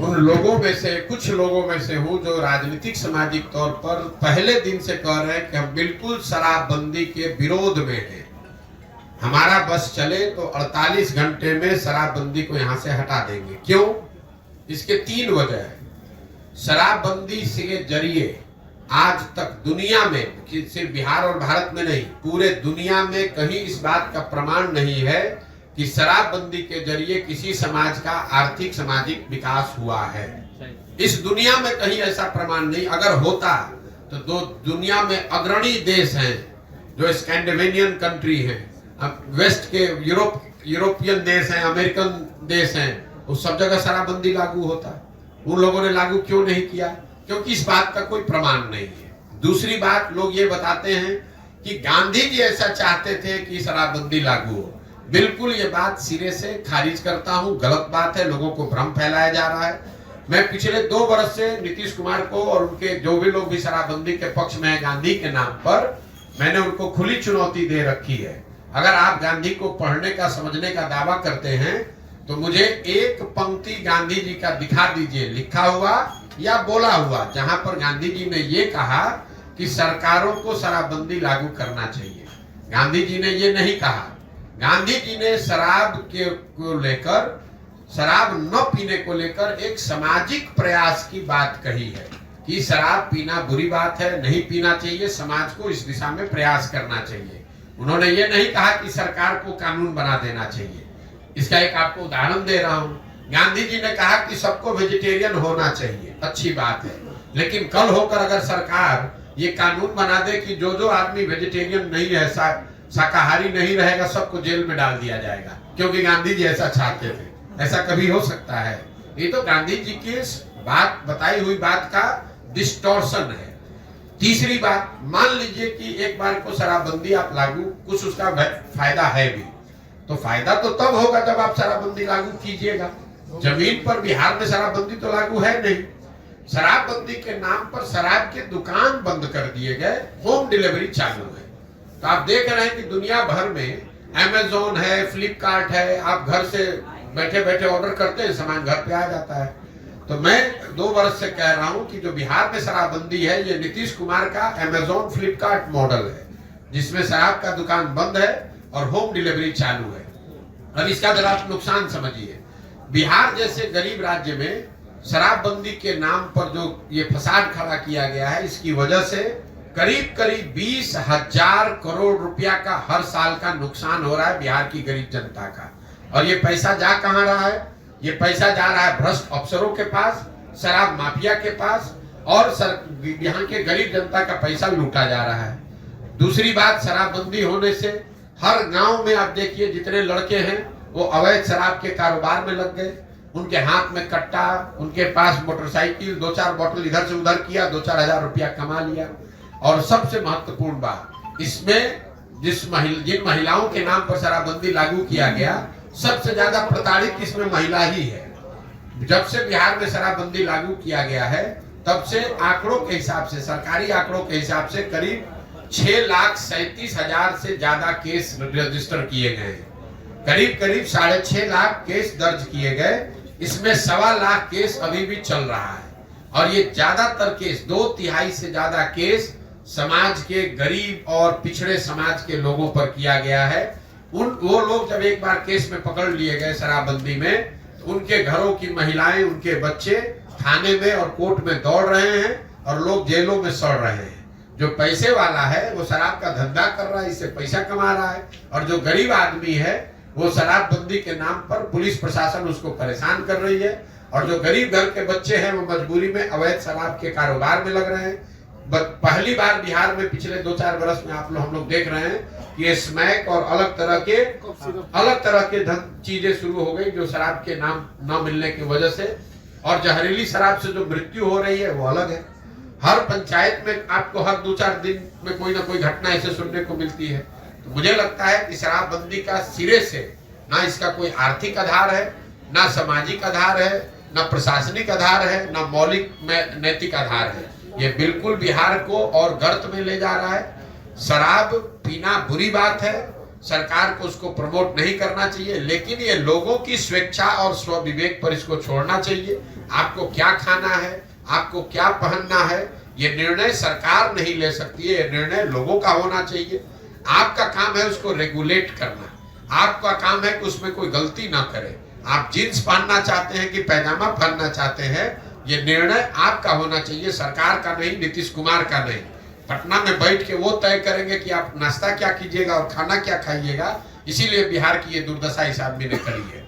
उन लोगों में से कुछ लोगों में से हूं जो राजनीतिक सामाजिक तौर पर पहले दिन से कह रहे हैं कि हम बिल्कुल शराबबंदी के विरोध में हैं। हमारा बस चले तो 48 घंटे में शराबबंदी को यहां से हटा देंगे। क्यों? इसके 3 वजह है। शराबबंदी के जरिए आज तक दुनिया में, सिर्फ बिहार और भारत में नहीं, पूरे दुनिया में कहीं इस बात का प्रमाण नहीं है कि शराबबंदी के जरिए किसी समाज का आर्थिक सामाजिक विकास हुआ है। इस दुनिया में कहीं ऐसा प्रमाण नहीं। अगर होता तो दो दुनिया में अग्रणी देश हैं जो स्कैंडिनेवियन कंट्री हैं, वेस्ट के यूरोपियन देश हैं, अमेरिकन देश हैं, उस सब जगह शराबबंदी लागू होता। उन लोगों ने लागू क्यों नहीं किया? क्योंकि इस बात का कोई प्रमाण नहीं है। दूसरी बात, लोग ये बताते हैं कि गांधी जी ऐसा चाहते थे कि शराबबंदी लागू हो। बिल्कुल ये बात सिरे से खारिज करता हूं, गलत बात है। लोगों को भ्रम फैलाया जा रहा है। मैं पिछले 2 वर्ष से नीतीश कुमार को और उनके जो भी लोग भी शराबबंदी के पक्ष में है गांधी के नाम पर, मैंने उनको खुली चुनौती दे रखी है। अगर आप गांधी को पढ़ने का, समझने का दावा करते हैं तो मुझे एक पंक्ति गांधी जी का दिखा दीजिए, लिखा हुआ या बोला हुआ, जहां पर गांधी जी ने ये कहा कि सरकारों को शराबबंदी लागू करना चाहिए। गांधी जी ने ये नहीं कहा। गांधी जी ने शराब को लेकर, शराब न पीने को लेकर एक सामाजिक प्रयास की बात कही है कि शराब पीना बुरी बात है, नहीं पीना चाहिए, समाज को इस दिशा में प्रयास करना चाहिए। उन्होंने ये नहीं कहा कि सरकार को कानून बना देना चाहिए। इसका एक आपको उदाहरण दे रहा हूं। गांधी जी ने कहा कि सबको वेजिटेरियन होना चाहिए, अच्छी बात है, लेकिन कल होकर अगर सरकार ये कानून बना दे कि जो जो आदमी वेजिटेरियन नहीं है, शाकाहारी नहीं रहेगा, सबको जेल में डाल दिया जाएगा, क्योंकि गांधी जी ऐसा चाहते थे, ऐसा कभी हो सकता है? ये तो गांधी जी की बात, बताई हुई बात का डिस्टॉर्शन है। तीसरी बात, मान लीजिए कि एक बार को शराबबंदी आप लागू, कुछ उसका फायदा है भी, तो फायदा तो तब होगा जब आप शराबबंदी लागू कीजिएगा। जमीन पर बिहार में शराबबंदी तो लागू है नहीं। शराबबंदी के नाम पर शराब के दुकान बंद कर दिए गए, होम डिलीवरी चालू है। तो आप देख रहे हैं कि दुनिया भर में अमेज़न है, फ्लिपकार्ट है, आप घर से बैठे बैठे ऑर्डर करते हैं, सामान घर पे आ जाता है। तो मैं 2 वर्ष से कह रहा हूं कि जो बिहार में शराबबंदी है, ये नीतीश कुमार का अमेज़न फ्लिपकार्ट मॉडल है, जिसमें शराब का दुकान बंद है और होम डिलीवरी चालू है। अब इसका जरा आप नुकसान समझिए। बिहार जैसे गरीब राज्य में शराबबंदी के नाम पर जो ये फसाद खड़ा किया गया है, इसकी वजह से करीब करीब 20,000 करोड़ रुपया का हर साल का नुकसान हो रहा है बिहार की गरीब जनता का। और ये पैसा जा कहां रहा है? ये पैसा जा रहा है भ्रष्ट अफसरों के पास, शराब माफिया के पास, और यहाँ के गरीब जनता का पैसा लूटा जा रहा है। दूसरी बात, शराबबंदी होने से हर गांव में आप देखिए जितने लड़के हैं वो अवैध शराब के कारोबार में लग गए। उनके हाथ में कट्टा, उनके पास मोटरसाइकिल, 2-4 बोतल इधर से उधर किया, 2-4 हजार रुपया कमा लिया। और सबसे महत्वपूर्ण बात, इसमें जिन महिलाओं के नाम पर शराबबंदी लागू किया गया, सबसे ज्यादा प्रताड़ित इसमें महिला ही है। जब से बिहार में शराबबंदी लागू किया गया है, तब से आंकड़ों के हिसाब से, सरकारी आंकड़ों के हिसाब से करीब 6,37,000 से ज्यादा केस रजिस्टर किए गए। करीब करीब 6.5 लाख केस दर्ज किए गए। इसमें 1.25 लाख केस अभी भी चल रहा है। और ये ज्यादातर केस, 2/3 से ज्यादा केस समाज के गरीब और पिछड़े समाज के लोगों पर किया गया है। वो लोग जब एक बार केस में पकड़ लिए गए शराबबंदी में, तो उनके घरों की महिलाएं, उनके बच्चे थाने में और कोर्ट में दौड़ रहे हैं और लोग जेलों में सड़ रहे हैं। जो पैसे वाला है वो शराब का धंधा कर रहा है, इससे पैसा कमा रहा है, और जो गरीब आदमी है वो शराबबंदी के नाम पर पुलिस प्रशासन उसको परेशान कर रही है। और जो गरीब घर के बच्चे हैं वो मजबूरी में अवैध शराब के कारोबार में लग रहे हैं। पहली बार बिहार में पिछले 2-4 वर्ष में हम लोग देख रहे हैं कि ये स्मैक और अलग तरह के चीजें शुरू हो गई, जो शराब के नाम न मिलने की वजह से। और जहरीली शराब से जो मृत्यु हो रही है वो अलग है। हर पंचायत में आपको हर 2-4 दिन में कोई ना कोई घटना ऐसे सुनने को मिलती है। तो मुझे लगता है कि शराबबंदी का सिरे से ना इसका कोई आर्थिक आधार है, ना सामाजिक आधार है, ना प्रशासनिक आधार है, ना मौलिक नैतिक आधार है। ये बिल्कुल बिहार को और गर्त में ले जा रहा है। शराब पीना बुरी बात है, सरकार को उसको प्रमोट नहीं करना चाहिए, लेकिन ये लोगों की स्वेच्छा और स्व विवेक पर इसको छोड़ना चाहिए। आपको क्या खाना है, आपको क्या पहनना है, ये निर्णय सरकार नहीं ले सकती है, ये निर्णय लोगों का होना चाहिए। आपका काम है उसको रेगुलेट करना, आपका काम है कि उसमें कोई गलती ना करे। आप जींस पहनना चाहते हैं कि पैजामा पहनना चाहते हैं, ये निर्णय आपका होना चाहिए, सरकार का नहीं, नीतीश कुमार का नहीं। पटना में बैठ के वो तय करेंगे कि आप नाश्ता क्या कीजिएगा और खाना क्या खाइएगा। इसीलिए बिहार की ये दुर्दशा इस आदमी ने करी है।